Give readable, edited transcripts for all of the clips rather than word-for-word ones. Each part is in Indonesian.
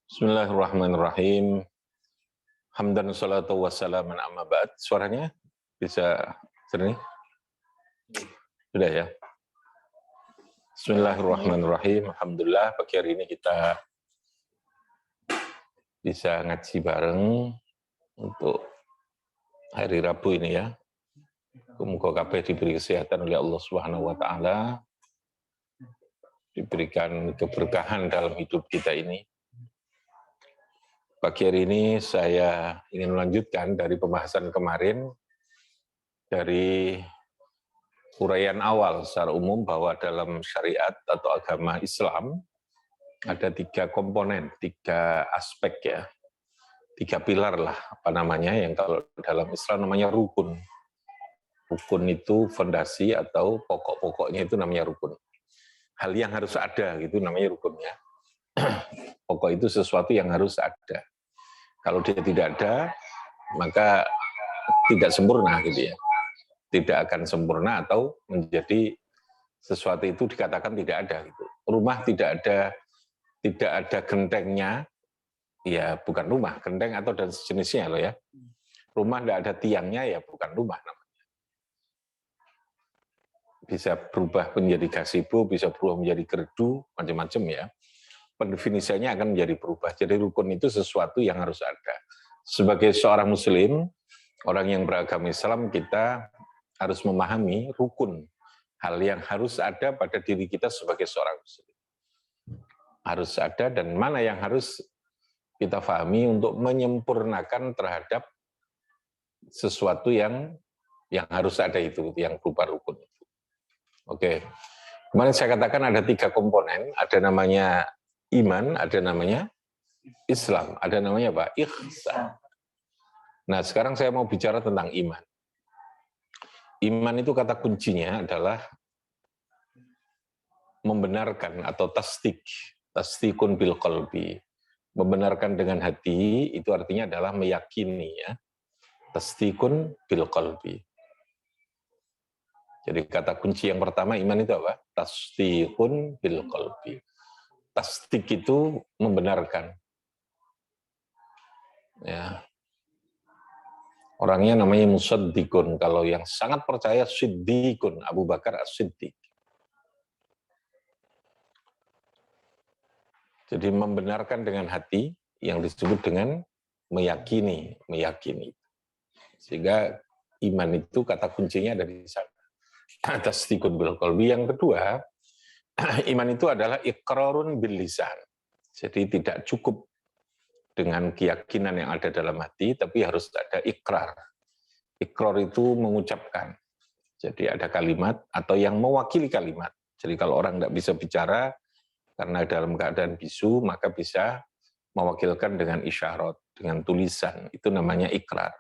Bismillahirrahmanirrahim. Hamdan salatu wassalaman amma ba'd. Suaranya bisa sering? Sudah ya. Bismillahirrahmanirrahim. Alhamdulillah pagi hari ini kita bisa ngaji bareng untuk hari Rabu ini ya. Semoga kabeh diberi kesehatan oleh Allah Subhanahu wa taala. Diberikan keberkahan dalam hidup kita ini. Pagi hari ini saya ingin melanjutkan dari pembahasan kemarin dari uraian awal secara umum bahwa dalam syariat atau agama Islam ada 3 komponen, 3 aspek ya, 3 pilar lah apa namanya yang kalau dalam Islam namanya rukun. Rukun itu fondasi atau pokok-pokoknya itu namanya rukun. Hal yang harus ada gitu namanya rukun ya. Pokok itu sesuatu yang harus ada. Kalau dia tidak ada, maka tidak sempurna gitu ya. Tidak akan sempurna atau menjadi sesuatu itu dikatakan tidak ada gitu. Rumah tidak ada gentengnya, ya bukan rumah, genteng atau dan sejenisnya loh ya. Rumah tidak ada tiangnya, ya bukan rumah namanya. Bisa berubah menjadi gazebo, bisa berubah menjadi gerdu, macam-macam ya. Pendefinisiannya akan menjadi berubah. Jadi rukun itu sesuatu yang harus ada. Sebagai seorang muslim, orang yang beragama Islam, kita harus memahami rukun. Hal yang harus ada pada diri kita sebagai seorang muslim. Harus ada dan mana yang harus kita pahami untuk menyempurnakan terhadap sesuatu yang harus ada itu, yang berupa rukun. Oke. Kemarin saya katakan ada 3 komponen, ada namanya iman, ada namanya Islam, ada namanya apa? Ihsan. Nah, sekarang saya mau bicara tentang iman. Iman itu kata kuncinya adalah membenarkan atau tasdikun bil qalbi. Membenarkan dengan hati itu artinya adalah meyakini ya. Tasdikun bil qalbi. Jadi kata kunci yang pertama iman itu apa? Tasdikun bil qalbi. Tasdik itu membenarkan. Ya. Orangnya namanya musaddikun. Kalau yang sangat percaya siddiqun, Abu Bakar as-Siddiq. Jadi membenarkan dengan hati yang disebut dengan meyakini. Sehingga iman itu kata kuncinya dari sana. Tasdikun bil qalbi. Yang kedua, iman itu adalah iqrarun bil lisan. Jadi tidak cukup dengan keyakinan yang ada dalam hati, tapi harus ada ikrar. Ikrar itu mengucapkan. Jadi ada kalimat atau yang mewakili kalimat. Jadi kalau orang tidak bisa bicara, karena dalam keadaan bisu, maka bisa mewakilkan dengan isyarat, dengan tulisan. Itu namanya ikrar.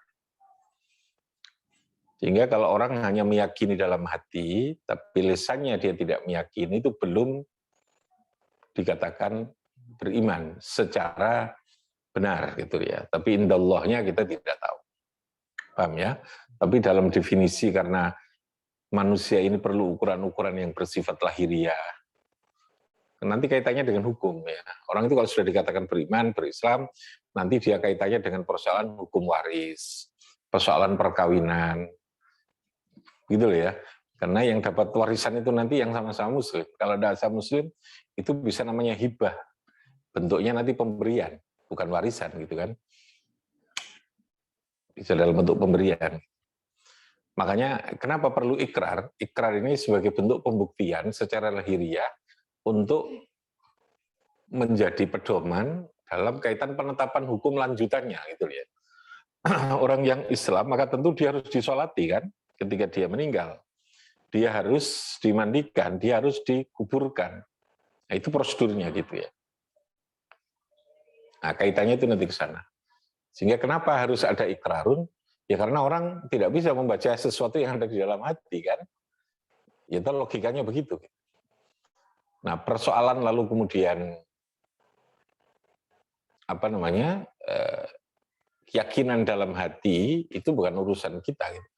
Sehingga kalau orang hanya meyakini dalam hati, tapi lisannya dia tidak meyakini, itu belum dikatakan beriman secara benar gitu ya. Tapi indallahnya kita tidak tahu. Paham ya? Tapi dalam definisi karena manusia ini perlu ukuran-ukuran yang bersifat lahiriah. Nanti kaitannya dengan hukum ya. Orang itu kalau sudah dikatakan beriman, berislam, nanti dia kaitannya dengan persoalan hukum waris, persoalan perkawinan. Gitu loh ya. Karena yang dapat warisan itu nanti yang sama-sama muslim. Kalau tidak sama muslim, itu bisa namanya hibah. Bentuknya nanti pemberian, bukan warisan gitu kan. Bisa dalam bentuk pemberian. Makanya kenapa perlu ikrar? Ikrar ini sebagai bentuk pembuktian secara lahiriah untuk menjadi pedoman dalam kaitan penetapan hukum lanjutannya gitu ya. Orang yang Islam maka tentu dia harus disolati kan ketika dia meninggal. Dia harus dimandikan, dia harus dikuburkan. Nah, itu prosedurnya gitu ya. Nah, kaitannya itu nanti ke sana. Sehingga kenapa harus ada ikrarun? Ya karena orang tidak bisa membaca sesuatu yang ada di dalam hati kan. Ya itu logikanya begitu. Nah, persoalan lalu kemudian keyakinan dalam hati itu bukan urusan kita gitu.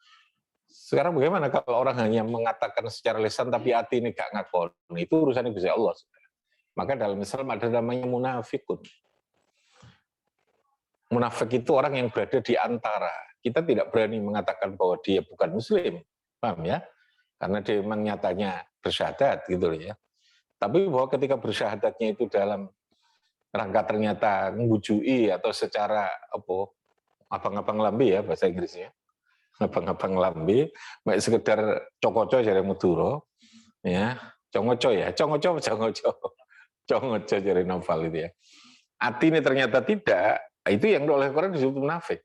Sekarang bagaimana kalau orang hanya mengatakan secara lisan tapi hati ini gak ngakon? Itu urusannya Gusti Allah. Maka dalam Islam ada namanya munafikun. munafik itu orang yang berada di antara. Kita tidak berani mengatakan bahwa dia bukan muslim, paham ya? Karena dia memang nyatanya bersyahadat gitu loh ya. Tapi bahwa ketika bersyahadatnya itu dalam rangka ternyata membujui atau secara abang-abang lambe ya bahasa Inggrisnya, abang-abang lambe, baik sekedar cokoco jare Madura, ya, congoco ya, congoco, congoco jare Novel itu ya. Hati ini ternyata tidak, itu yang oleh Quran disebut munafik.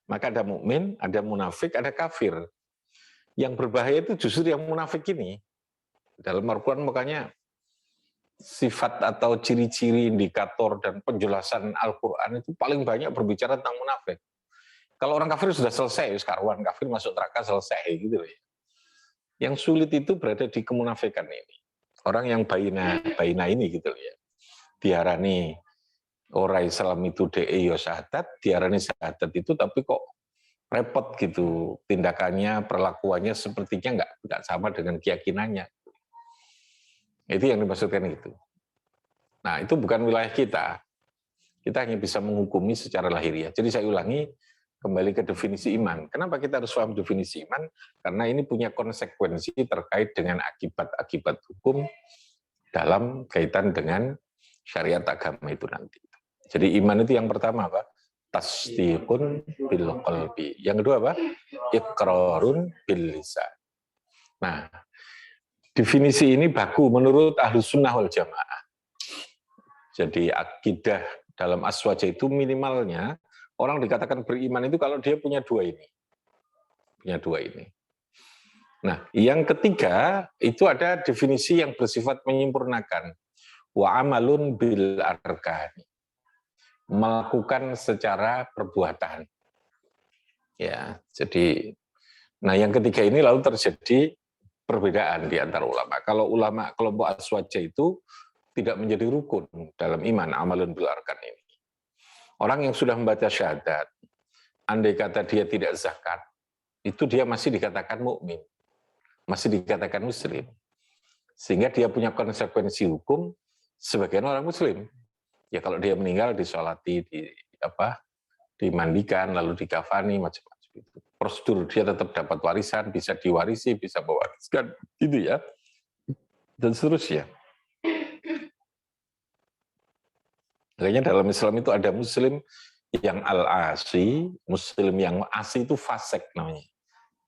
Maka ada mukmin, ada munafik, ada kafir. Yang berbahaya itu justru yang munafik ini. Dalam Al-Quran makanya sifat atau ciri-ciri indikator dan penjelasan Al-Quran itu paling banyak berbicara tentang munafik. Kalau orang kafir sudah selesai, sekarang kafir masuk neraka selesai gitu ya. Yang sulit itu berada di kemunafikan ini. Orang yang baina ini gitu ya. Diarani orang Islam itu yo syahadat, diarani syahadat itu tapi kok repot gitu tindakannya, perlakuannya sepertinya nggak sama dengan keyakinannya. Itu yang dimaksudkan itu. Nah, itu bukan wilayah kita. Kita hanya bisa menghukumi secara lahiriah. Jadi saya ulangi, kembali ke definisi iman. Kenapa kita harus paham definisi iman? Karena ini punya konsekuensi terkait dengan akibat-akibat hukum dalam kaitan dengan syariat agama itu nanti. Jadi iman itu yang pertama apa? Tasdiqun bil qalbi. Yang kedua apa? Iqrarun bil lisan. Nah, definisi ini baku menurut Ahlus Sunnah wal Jamaah. Jadi akidah dalam aswaja itu minimalnya orang dikatakan beriman itu kalau dia punya dua ini. Punya dua ini. Nah, yang ketiga itu ada definisi yang bersifat menyempurnakan. Wa amalun bil arkani. Melakukan secara perbuatan. Ya, jadi nah yang ketiga ini lalu terjadi perbedaan di antara ulama. Kalau ulama kelompok aswaja itu tidak menjadi rukun dalam iman amalun bil arkan ini. Orang yang sudah membaca syahadat, andai kata dia tidak zakat, itu dia masih dikatakan mukmin, masih dikatakan muslim. Sehingga dia punya konsekuensi hukum sebagai orang muslim. Ya kalau dia meninggal disolati, dimandikan, lalu dikafani, macam-macam itu. Prosedur dia tetap dapat warisan, bisa diwarisi, bisa mewariskan, gitu ya. Dan seterusnya. Makanya dalam Islam itu ada muslim yang al-asi, muslim yang asi itu fasik namanya.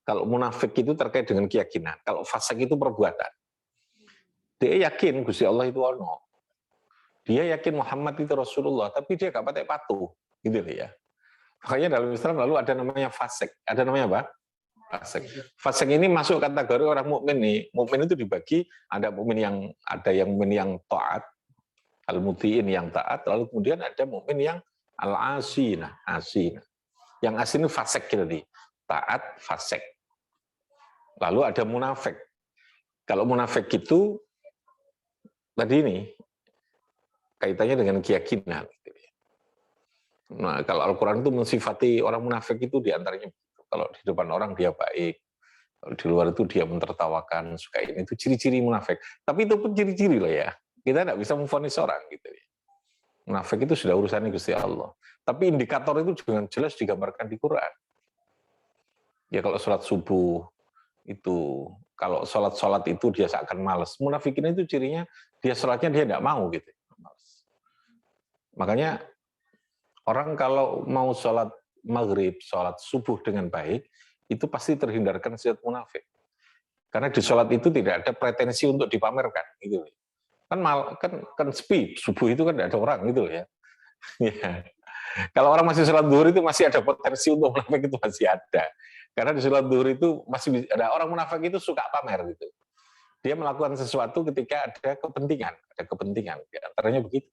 Kalau munafik itu terkait dengan keyakinan, kalau fasik itu perbuatan. Dia yakin Gusti Allah itu ono. Dia yakin Muhammad itu Rasulullah, tapi dia gak pakai patuh, gitu ya. Makanya dalam Islam lalu ada namanya fasik. Ada namanya apa? Fasik. Fasik ini masuk kategori orang mukmin nih. Mukmin itu dibagi ada yang mukmin yang taat, al-muti'in yang taat, lalu kemudian ada mukmin yang al-asina, asina. Yang asin itu fasik tadi. Taat, fasik. Lalu ada munafik. Kalau munafik itu tadi ini kaitannya dengan keyakinan. Nah, kalau Al-Quran itu mensifati orang munafik itu diantaranya kalau di depan orang dia baik, kalau di luar itu dia mentertawakan, suka ini, itu ciri-ciri munafik. Tapi itu pun ciri-ciri lah ya. Kita tidak bisa memvonis orang gitu ya. Munafik itu sudah urusannya Gusti Allah. Tapi indikator itu juga jelas digambarkan di Quran. Ya kalau sholat subuh itu, kalau sholat itu dia seakan malas. Munafikin itu cirinya dia sholatnya dia tidak mau gitu. Makanya orang kalau mau sholat maghrib, sholat subuh dengan baik, itu pasti terhindarkan sifat munafik. Karena di sholat itu tidak ada pretensi untuk dipamerkan. Gitu. Kan sepi, subuh itu kan tidak ada orang gitu ya. Ya. Kalau orang masih sholat zuhur itu masih ada potensi untuk munafik itu masih ada. Karena di sholat zuhur itu masih ada orang munafik itu suka pamer gitu. Dia melakukan sesuatu ketika ada kepentingan. Antaranya begitu.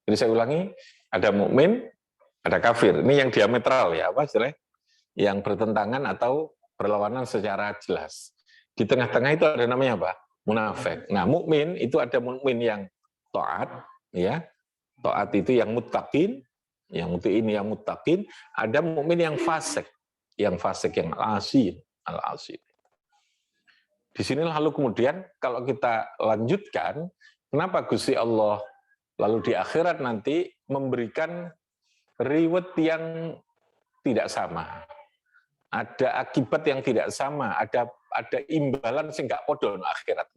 Jadi saya ulangi, ada mukmin, ada kafir. Ini yang diametral ya, apa istilahnya? Yang bertentangan atau berlawanan secara jelas. Di tengah-tengah itu ada namanya apa? Munafik. Nah, mukmin itu ada mukmin yang taat, ya. Taat itu yang muttaqin, yang muti'in yang muttaqin, ada mukmin yang fasik yang al-asi. Di sini lalu kemudian kalau kita lanjutkan, kenapa Gusti Allah lalu di akhirat nanti memberikan reward yang tidak sama. Ada akibat yang tidak sama, ada imbalan sing gak podo no akhirat.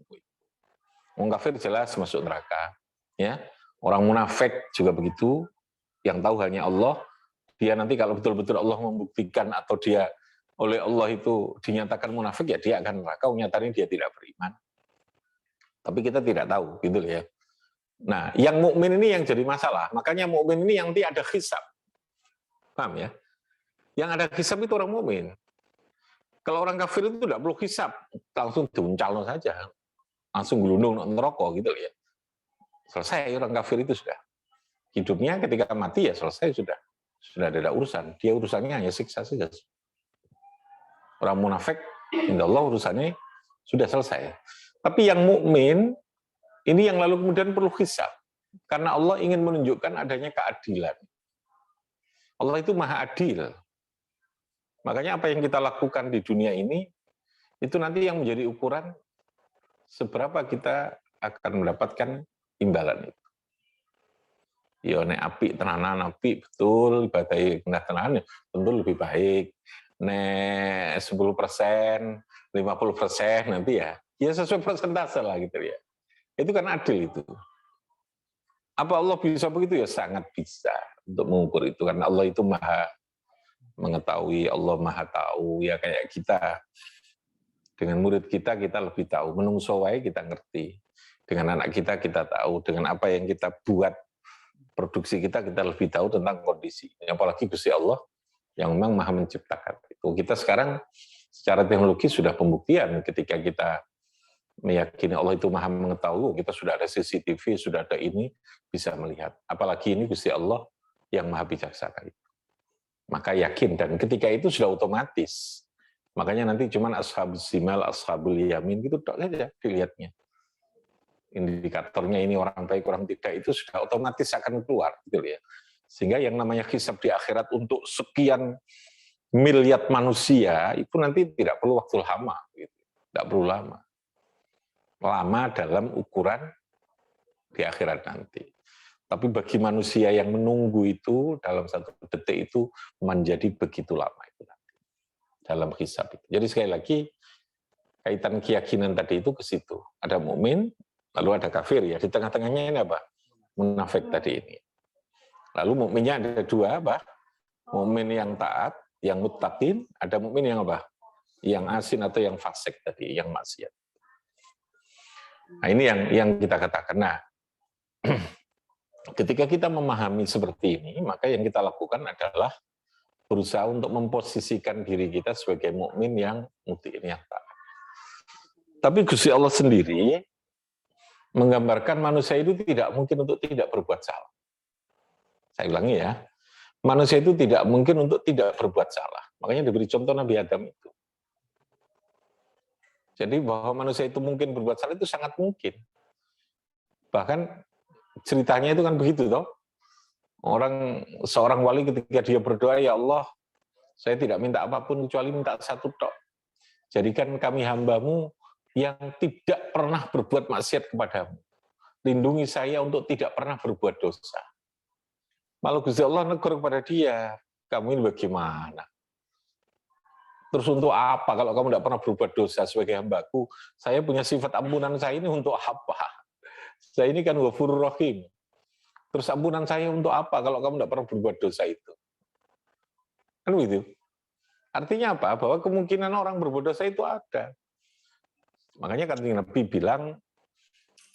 Wong kafir jelas masuk neraka, ya. Orang munafik juga begitu, yang tahu hanya Allah. Dia nanti kalau betul-betul Allah membuktikan atau dia oleh Allah itu dinyatakan munafik, ya dia akan neraka. Nyatanya dia tidak beriman. Tapi kita tidak tahu, gitu ya. Nah, yang mukmin ini yang jadi masalah. Makanya mukmin ini yang nanti ada hisab, paham ya? Yang ada hisab itu orang mukmin. Kalau orang kafir itu tidak perlu hisab, langsung diuncalno saja, langsung gelundung neraka gitu ya. Selesai orang kafir itu sudah. Hidupnya ketika mati ya selesai sudah ada urusan. Dia urusannya hanya siksa saja. Orang munafik, insya Allah urusannya sudah selesai. Tapi yang mukmin ini yang lalu kemudian perlu hisab, karena Allah ingin menunjukkan adanya keadilan. Allah itu maha adil. Makanya apa yang kita lakukan di dunia ini, itu nanti yang menjadi ukuran seberapa kita akan mendapatkan imbalan itu. Ya, nek apik tenanan, apik betul, ibadah rendah tenanan, tentu lebih baik. Nek 10%, 50% nanti ya sesuai persentase lah gitu ya. Itu kan adil itu. Apa Allah bisa begitu? Ya sangat bisa untuk mengukur itu, karena Allah itu maha mengetahui, Allah maha tahu, ya kayak kita. Dengan murid kita lebih tahu, menungso wae kita ngerti. Dengan anak kita tahu, dengan apa yang kita buat, produksi kita lebih tahu tentang kondisi. Apalagi Gusti Allah yang memang maha menciptakan. Itu kita sekarang secara teknologi sudah pembuktian ketika kita meyakini Allah itu maha mengetahui, kita sudah ada CCTV, sudah ada ini, bisa melihat. Apalagi ini Gusti Allah yang maha bijaksana itu. Maka yakin, dan ketika itu sudah otomatis. Makanya nanti cuman ashabul simal, ashabul yamin gitu saja dilihatnya. Indikatornya ini orang baik, orang tidak, itu sudah otomatis akan keluar gitu ya. Sehingga yang namanya hisab di akhirat untuk sekian miliar manusia itu nanti tidak perlu waktu lama gitu. Tidak perlu lama. Lama dalam ukuran di akhirat nanti. Tapi bagi manusia yang menunggu itu dalam satu detik itu menjadi begitu lama itu nanti dalam hisab itu. Jadi sekali lagi kaitan keyakinan tadi itu ke situ. Ada mukmin, lalu ada kafir ya. Di tengah-tengahnya ini apa? Munafik tadi ini. Lalu mukminnya ada dua, apa? Mukmin yang taat, yang muttaqin, ada mukmin yang apa? Yang asin atau yang fasik tadi, yang maksiat. Nah, ini yang kita katakan. Nah, ketika kita memahami seperti ini, maka yang kita lakukan adalah berusaha untuk memposisikan diri kita sebagai mukmin yang mutiin, yang taat. Tapi Gusti Allah sendiri menggambarkan manusia itu tidak mungkin untuk tidak berbuat salah. Saya ulangi ya, manusia itu tidak mungkin untuk tidak berbuat salah. Makanya diberi contoh Nabi Adam itu. Jadi bahwa manusia itu mungkin berbuat salah itu sangat mungkin. Bahkan ceritanya itu kan begitu toh. Seorang wali ketika dia berdoa, ya Allah, saya tidak minta apapun kecuali minta satu tok. Jadikan kami hambamu yang tidak pernah berbuat maksiat kepadamu. Lindungi saya untuk tidak pernah berbuat dosa. Malah Gusti Allah negur kepada dia, kamu ini bagaimana? Terus untuk apa kalau kamu tidak pernah berbuat dosa sebagai hambaku? Saya punya sifat ampunan saya ini untuk apa? Saya ini kan Ghafurur Rahim. Terus ampunan saya untuk apa kalau kamu tidak pernah berbuat dosa itu? Kan begitu. Artinya apa? Bahwa kemungkinan orang berbuat dosa itu ada. Makanya kan Nabi bilang,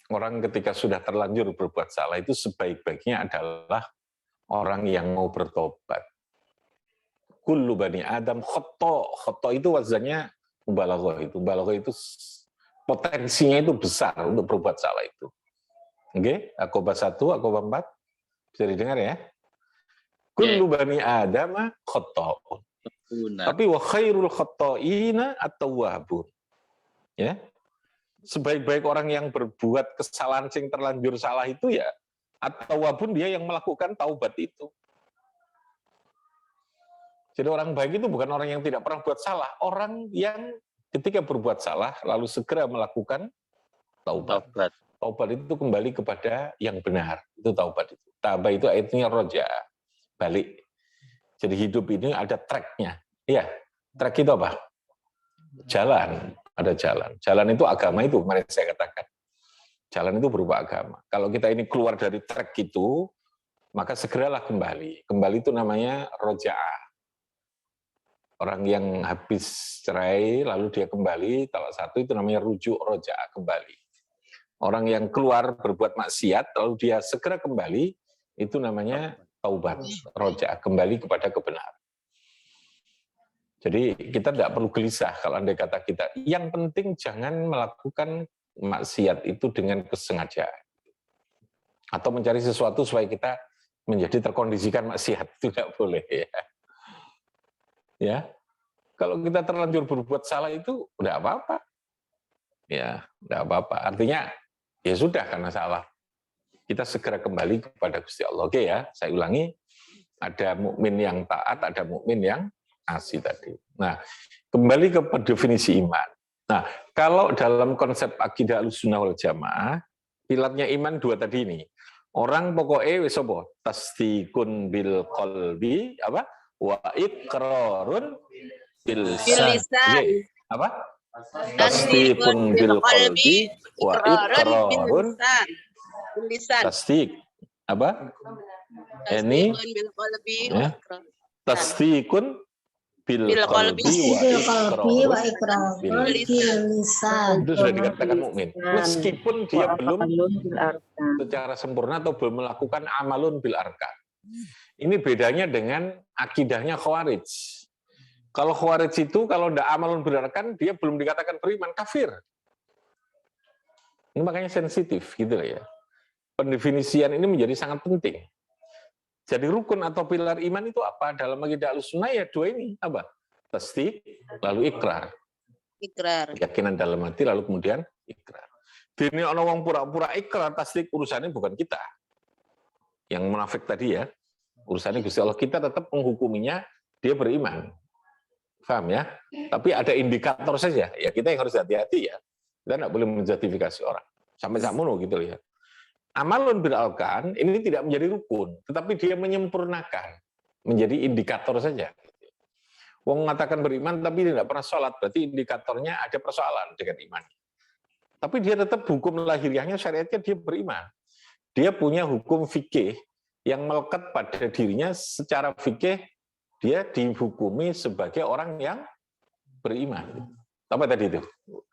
orang ketika sudah terlanjur berbuat salah itu sebaik-baiknya adalah orang yang mau bertobat. Kullu bani Adam khoto. Khoto itu wazannya mubalaghah itu. Mubalaghah itu potensinya itu besar untuk berbuat salah itu. Oke, Aqobah 1, Aqobah 4. Bisa didengar ya? Kullu bani Adam khoto. Tapi wa khairul khotoina at-tawwabun. Ya. Sebaik-baik orang yang berbuat kesalahan sing terlanjur salah itu ya at-tawwabun, dia yang melakukan taubat itu. Jadi orang baik itu bukan orang yang tidak pernah buat salah, orang yang ketika berbuat salah lalu segera melakukan taubat. Taubat itu kembali kepada yang benar, itu taubat itu. Taubat itu artinya roja, balik. Jadi hidup ini ada track-nya. Iya, track itu apa? Jalan, ada jalan. Jalan itu agama itu, kemarin saya katakan. Jalan itu berupa agama. Kalau kita ini keluar dari track itu, maka segeralah kembali. Kembali itu namanya roja'ah. Orang yang habis cerai, lalu dia kembali, salah satu itu namanya rujuk roja'ah, kembali. Orang yang keluar berbuat maksiat, lalu dia segera kembali, itu namanya taubat, roja'ah, kembali kepada kebenaran. Jadi kita tidak perlu gelisah kalau andai kata kita. Yang penting jangan melakukan maksiat itu dengan kesengajaan. Atau mencari sesuatu supaya kita menjadi terkondisikan maksiat. Tidak boleh ya. Ya, kalau kita terlanjur berbuat salah itu udah apa-apa. Ya, udah apa-apa. Artinya ya sudah karena salah. Kita segera kembali kepada Gusti Allah. Oke ya, saya ulangi. Ada mukmin yang taat, ada mukmin yang asi tadi. Nah, kembali ke definisi iman. Nah, kalau dalam konsep akidah Ahlussunnah wal Jamaah, pilarnya iman dua tadi ini. Orang pokoknya wis apa? Tasdikun bil qalbi apa? Wa iqrarun bil lisan. Apa? Tasdikun bil qalbi wa iqrarun bil lisan. Tasdik apa? Ini tasdikun bil qalbi wa iqrarun bil lisan. Itu sudah dikatakan mukmin. Meskipun dia belum secara sempurna atau belum melakukan amalun bil arkan. Ini bedanya dengan akidahnya Khawarij. Kalau Khawarij itu kalau tidak amalun bil arkan, dia belum dikatakan beriman, kafir. Ini makanya sensitif gitu ya. Pendefinisian ini menjadi sangat penting. Jadi rukun atau pilar iman itu apa? Dalam akidah Ahlussunnah ya dua ini, apa? Tasdik, lalu ikrar. Ikrar. Keyakinan dalam hati, lalu kemudian ikrar. Dene ana wong pura-pura ikrar, tasdik, urusannya bukan kita. Yang munafik tadi ya, urusannya Gusti Allah, kita tetap menghukuminya, dia beriman. Paham ya? Tapi ada indikator saja, ya kita yang harus hati-hati ya. Kita tidak boleh menjustifikasi orang. Sampai sakmono gitu ya. Amalun bil arkan ini tidak menjadi rukun, tetapi dia menyempurnakan, menjadi indikator saja. Wong mengatakan beriman tapi tidak pernah sholat, berarti indikatornya ada persoalan dengan iman. Tapi dia tetap hukum lahiriahnya, syariatnya dia beriman. Dia punya hukum fikih yang melekat pada dirinya, secara fikih dia dihukumi sebagai orang yang beriman. Apa tadi itu?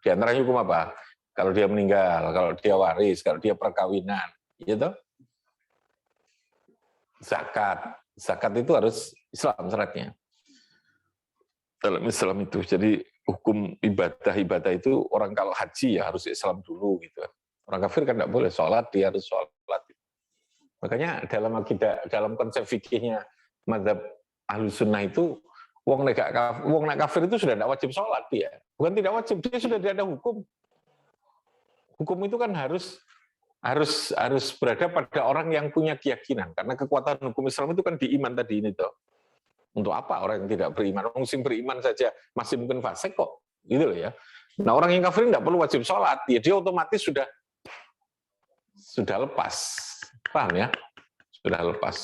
Di antaranya hukum apa? Kalau dia meninggal, kalau dia waris, kalau dia perkawinan, gitu. Zakat itu harus Islam syaratnya. Dalam Islam itu, jadi hukum ibadah itu orang kalau haji ya harus Islam dulu gitu. Orang kafir kan tidak boleh sholat, dia harus sholat. Makanya dalam akidah, dalam konsep fikihnya mazhab Ahlussunnah itu, wong nek kafir itu sudah tidak wajib sholat dia. Bukan tidak wajib, dia sudah tidak ada hukum. Hukum itu kan harus berada pada orang yang punya keyakinan, karena kekuatan hukum Islam itu kan di iman tadi ini toh. Untuk apa orang yang tidak beriman? Orang yang beriman saja masih mungkin fasik kok, gitu loh ya. Nah orang yang kafir tidak perlu wajib sholat, ya dia otomatis sudah lepas, paham ya? Sudah lepas.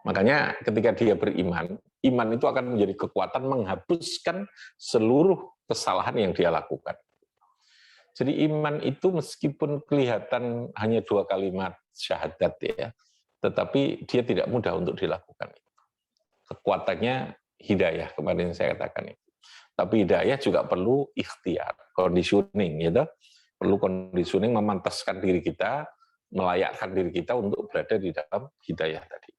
Makanya ketika dia beriman, iman itu akan menjadi kekuatan menghapuskan seluruh kesalahan yang dia lakukan. Jadi iman itu meskipun kelihatan hanya 2 kalimat syahadat ya, tetapi dia tidak mudah untuk dilakukan. Kekuatannya hidayah, kemarin saya katakan itu. Tapi hidayah juga perlu ikhtiar, conditioning gitu. Perlu conditioning memantaskan diri kita, melayakkan diri kita untuk berada di dalam hidayah tadi.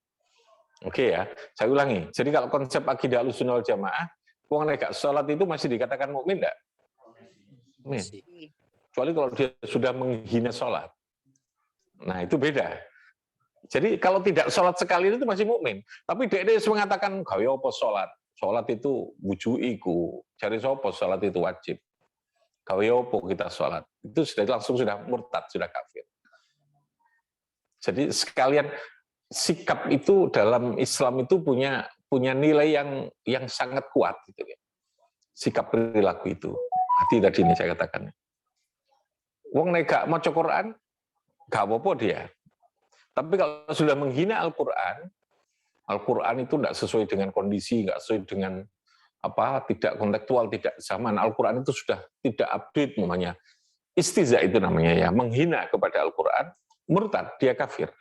Oke ya, saya ulangi. Jadi kalau konsep akidah Ahlussunnah wal Jamaah, wong nek gak salat itu masih dikatakan mukmin enggak? Mukmin. Kecuali kalau dia sudah menghina sholat. Nah, itu beda. Jadi kalau tidak sholat sekali itu masih mukmin. Tapi dia mengatakan, gawe apa sholat? Sholat itu wujuiku. Cari sopo sholat itu wajib. Gawe apa kita sholat? Itu sudah langsung sudah murtad, sudah kafir. Jadi sekalian sikap itu dalam Islam itu punya nilai yang sangat kuat. Gitu. Sikap perilaku itu. Hati tadi ini saya katakan. Wong nek gak maca Quran, gak apa-apa dia. Tapi kalau sudah menghina Al-Quran, Al-Quran itu tidak sesuai dengan kondisi, nggak sesuai dengan tidak kontekstual, tidak zaman. Al-Quran itu sudah tidak update, namanya istiza itu namanya ya, menghina kepada Al-Quran, murtad, dia kafir.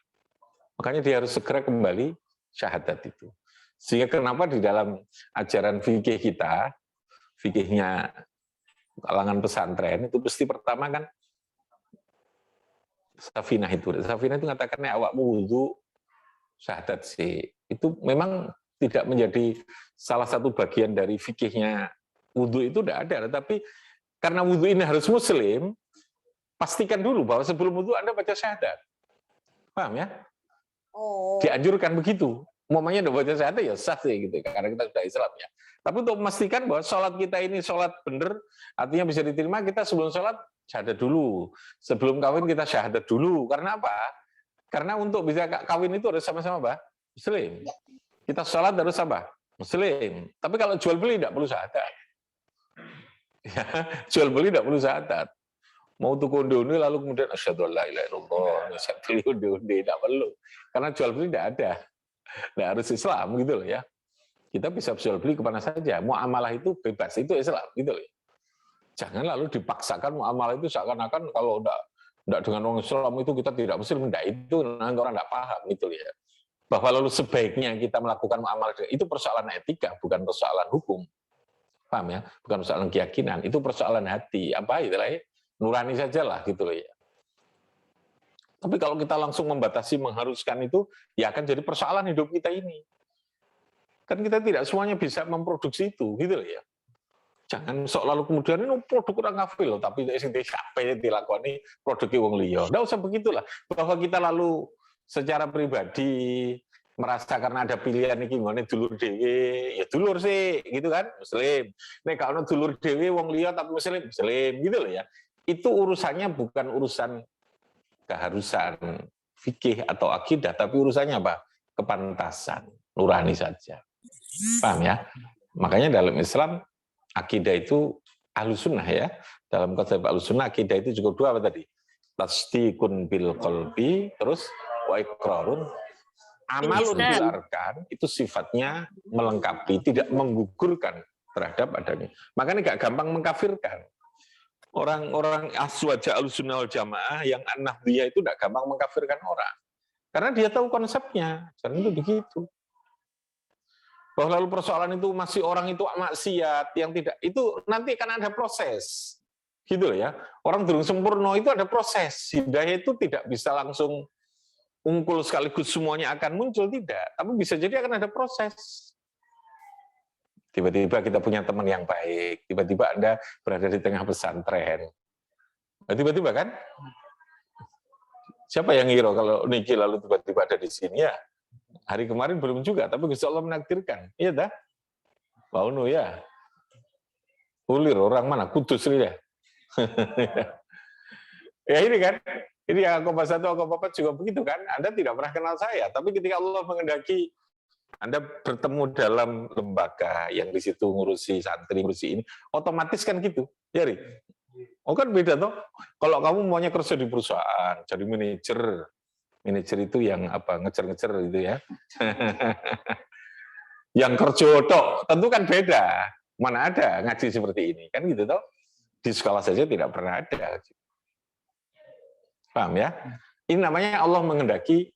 Makanya dia harus segera kembali syahadat itu. Sehingga kenapa di dalam ajaran fikih kita, fikihnya kalangan pesantren itu pasti pertama kan Safinah itu mengatakan awakmu wudu syahadat sih. Itu memang tidak menjadi salah satu bagian dari fikihnya wudu itu tidak ada. Tapi karena wudu ini harus muslim, pastikan dulu bahwa sebelum wudu Anda baca syahadat. Paham ya? Oh. Dianjurkan begitu. Umpamanya udah baca syahadat ya sah sih gitu, karena kita sudah Islam ya. Tapi untuk memastikan bahwa sholat kita ini sholat benar, artinya bisa diterima, kita sebelum sholat syahadat dulu. Sebelum kawin kita syahadat dulu. Karena apa? Karena untuk bisa kawin itu harus sama-sama apa? Muslim. Kita sholat harus apa? Muslim. Tapi kalau jual beli tidak perlu syahadat. Ya, jual beli tidak perlu syahadat. Mau tuku undi-undi lalu kemudian asyhadu an la ilaha illallah, saya beli undi-undi, tidak perlu. Karena jual beli tidak ada. Tidak harus Islam gitu loh ya. Kita bisa jual beli kemana saja. Muamalah itu bebas, itu Islam gitu loh. Jangan lalu dipaksakan muamalah itu seakan-akan kalau tidak dengan orang Islam itu kita tidak muslim, tidak, itu orang tidak paham gitu loh ya. Bahwa lalu sebaiknya kita melakukan muamalah itu persoalan etika, bukan persoalan hukum. Paham ya? Bukan persoalan keyakinan, itu persoalan hati. Apa itulah ya? Nurani sajalah gitu loh ya. Tapi kalau kita langsung membatasi, mengharuskan itu, ya akan jadi persoalan hidup kita ini. Kan kita tidak semuanya bisa memproduksi itu, gitu loh ya. Jangan sok lalu kemudian ini produk orang kafir loh, tapi yang dilakoni produk wong liya. Nggak usah begitulah. Bahwa kita lalu secara pribadi merasa karena ada pilihan iki ngene dulur dhewe, ya dulur sih, gitu kan, muslim. Nek kalau dulur dhewe wong liya tapi muslim, gitu loh ya. Itu urusannya bukan urusan keharusan fikih atau akidah, tapi urusannya apa? Kepantasan, nurani saja. Paham ya? Makanya dalam Islam, akidah itu ahlus sunnah ya. Dalam konsep ahlus sunnah, akidah itu cukup dua apa tadi? Tasdiqun bil qalbi, terus wa iqrarun. Amalun bil arkan, itu sifatnya melengkapi, tidak menggugurkan terhadap adanya. Makanya gak gampang mengkafirkan. Orang-orang aswaja al-sunnah wal jamaah yang an-nahdiyah itu tidak gampang mengkafirkan orang. Karena dia tahu konsepnya. Dan itu begitu. Bahwa lalu persoalan itu masih orang itu maksiat, yang tidak, itu nanti kan ada proses. Gitu ya. Orang durung sempurna itu ada proses. Hidayah itu tidak bisa langsung ungkul sekaligus semuanya akan muncul, tidak. Tapi bisa jadi akan ada proses. Tiba-tiba kita punya teman yang baik, tiba-tiba Anda berada di tengah pesantren. Tiba-tiba kan? Siapa yang ngira kalau Niki lalu tiba-tiba ada di sini ya? Hari kemarin belum juga, tapi Gusti Allah menakdirkan. Iya dah? Mau ya? Ulir orang mana? Kudus ini ya? Ya ini kan? Ini yang Kompas 1, Kompas 4 juga begitu kan? Anda tidak pernah kenal saya, tapi ketika Allah mengendaki Anda bertemu dalam lembaga yang di situ ngurusi santri, ngurusi ini, otomatis kan gitu, ya Ri? Oh kan beda toh. Kalau kamu maunya kerja di perusahaan, jadi manajer itu yang apa ngecer-ngecer gitu ya. Yang kerja toh, tentu kan beda. Mana ada ngaji seperti ini, kan gitu toh? Di sekolah saja tidak pernah ada. Paham ya? Ini namanya Allah mengendaki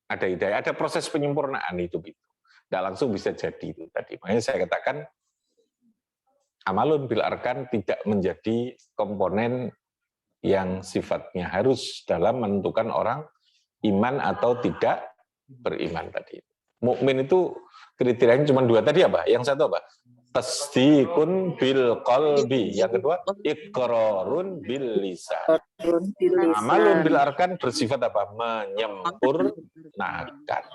ada hidayah, ada proses penyempurnaan hidup itu. Tidak langsung bisa jadi itu tadi. Makanya saya katakan, amalun bil arkan tidak menjadi komponen yang sifatnya harus dalam menentukan orang iman atau tidak beriman tadi. Mukmin itu kriterianya cuma dua tadi apa? Yang satu apa? Tasdiqun bil qalbi. Yang kedua, iqrarun bil lisan. Amalun bil arkan bersifat apa? Menyempurnakan.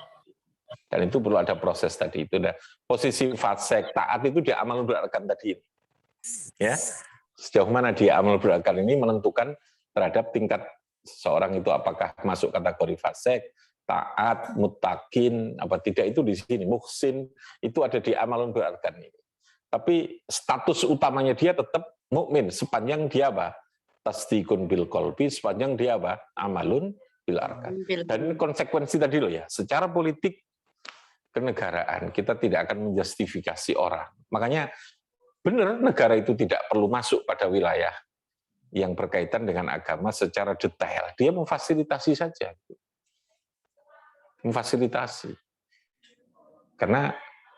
Dan itu perlu ada proses tadi itu. Nah, posisi fasek taat itu di amalun bil arkan tadi. Ya, sejauh mana dia amal bil arkan ini menentukan terhadap tingkat seorang itu apakah masuk kategori fasek, taat, muttaqin, apa tidak, itu di sini. Muhsin itu ada di amalun bil arkan ini. Tapi status utamanya dia tetap mukmin sepanjang dia apa? Tasdiqun bil qalbi, sepanjang dia apa? Amalun bil arkan. Dan konsekuensi tadi loh ya, secara politik kenegaraan, kita tidak akan menjustifikasi orang. Makanya benar negara itu tidak perlu masuk pada wilayah yang berkaitan dengan agama secara detail. Dia memfasilitasi saja. Memfasilitasi. Karena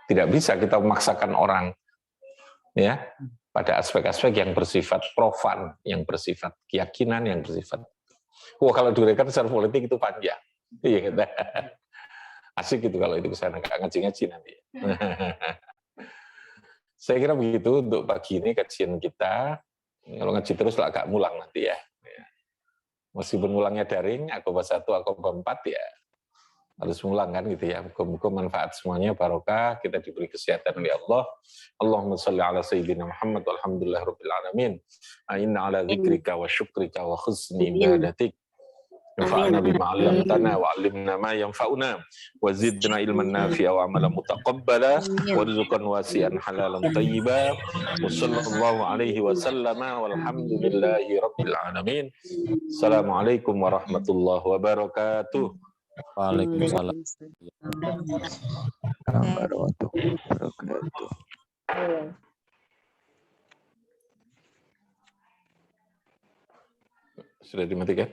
tidak bisa kita memaksakan orang ya pada aspek-aspek yang bersifat profan, yang bersifat keyakinan, yang bersifat kalau diuraikan secara politik itu panjang. Iya kita. Asik gitu kalau itu kesana, nggak ngaji-ngaji nanti. Saya kira begitu untuk pagi ini kajian kita. Kalau ngaji terus lah agak mulang nanti ya. Meskipun mulangnya daring, Aqobah 1, Aqobah 4 ya harus mulang kan gitu ya. Muka-muka manfaat semuanya, barokah, kita diberi kesehatan oleh Allah. Allahumma sholli ala sayyidina Muhammad walhamdulillah rabbil alamin. Inna ala dzikrika wa syukrika wa husni ibadatik. Infa'na bima 'allamtana wa 'allimna ma yanfa'una wa zidna ilman nafi'a wa 'amalan mutaqabbala wa rizqan wasi'an halalan thayyiba wa sallallahu alaihi wa sallama walhamdulillahi rabbil alamin. Assalamualaikum warahmatullahi wabarakatuh. Waalaikumsalam warahmatullahi wabarakatuh. Sudah dimatikan?